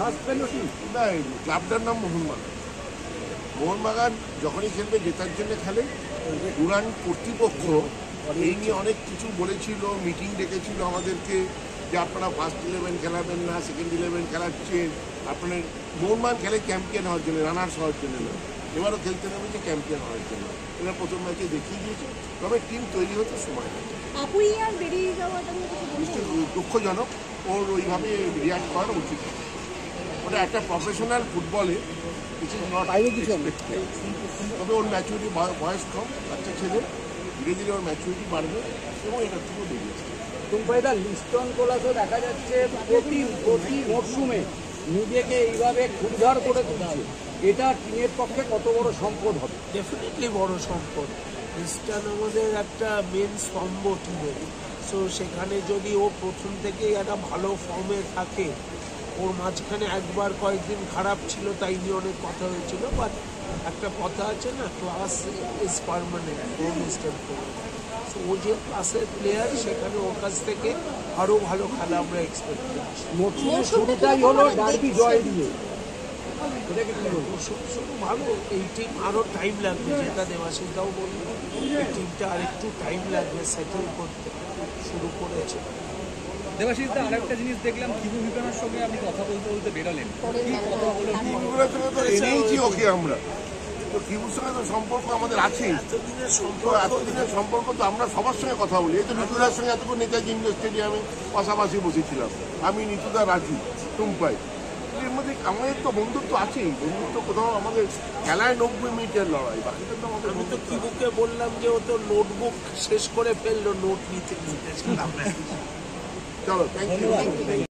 না, ক্লাবটার নাম মোহনবাগান। মোহনবাগান যখনই খেলবে জেতার জন্য খেলে। ডুরান্ড কর্তৃপক্ষ এই নিয়ে অনেক কিছু বলেছিল, মিটিং ডেকেছিল আমাদেরকে যে আপনারা ফার্স্ট 11 খেলাবেন না, সেকেন্ড 11 খেলাচ্ছেন। আপনার মোহনবাগান খেলে চ্যাম্পিয়ন হওয়ার জন্য, রানার্স হওয়ার জন্য না। এবারও খেলতে নেমেছে চ্যাম্পিয়ন হওয়ার জন্য। এরা প্রথম ম্যাচে দেখিয়ে দিয়েছে, তবে টিম তৈরি হতে সময় লাগে। দুঃখজনক, ওর ওইভাবে রিয়াক্ট করা উচিত। ওটা একটা প্রফেশনাল ফুটবলে তবে ওর ম্যাচুরিটি, বয়স কম, বাচ্চা ছেলে, ধীরে ধীরে ওর ম্যাচুরিটি বাড়বে এবং এটার থেকেও বেরিয়ে আসবে। টুম্পাইদা লিস্টন কোলাসও দেখা যাচ্ছে প্রতি মরশুমে নিজেকে এইভাবে উদ্ধার করে তুলছে, এটা টিমের পক্ষে কত বড় সম্পদ হবে? ডেফিনেটলি বড় সম্পদ। লিস্টন আমাদের একটা মেন স্তম্ভ টিমের। সো সেখানে যদি ও প্রথম থেকেই একটা ভালো ফর্মে থাকে, ওর মাঝখানে একবার কয়েকদিন খারাপ ছিল, তাই নিয়ে অনেক কথা হয়েছিল, বাট একটা কথা আছে না, ক্লাস ইজ পারমানেন্ট, ও মিস্টেক করে। সো ও যে ক্লাসের প্লেয়ার, সেখানে ওর কাছ থেকে আরও ভালো খেলা আমরা এক্সপেক্ট করছি। মরশুমের শুরুটাই হলো ডার্বি জয় দিয়ে, এটাকে কি বলবো? শুধু ভালো, এই টিম আরও টাইম লাগবে, যেটা দেবাশিসদাও বলল, এই টিমটা আরেকটু টাইম লাগবে সেটেল করতে। শুরু করেছে দেবাশিসদা। আরেকটা জিনিস দেখলাম, কিবু ভিকানোর সঙ্গে আপনি কথা বলতে বলতে বেরোলেন, কি কথা হলো? কিবুর সঙ্গে তো এনেইছি ওকে আমরা, তো কিবুর সঙ্গে তো সম্পর্ক আমাদের আছেই। এতদিনের সম্পর্ক তো আমরা সবার সঙ্গে কথা বলি। এই তো নিতুদার সঙ্গে এতক্ষণ নেতাজি ইন্ডোর স্টেডিয়ামে পাশাপাশি বসেছিলাম, আমি, নিতুদা, রাজু, টুম্পাই। এর মধ্যে আমাদের তো বন্ধুত্ব আছেই। বন্ধুত্ব কোথাও আমাদের খেলায় 90 মিনিটের লড়াই, বাকিটা তো আমাদের। আমি তো কিবুকে বললাম যে ও তো নোটবুক শেষ করে ফেললো, নোট নিতে। চলো, থ্যাংক ইউ।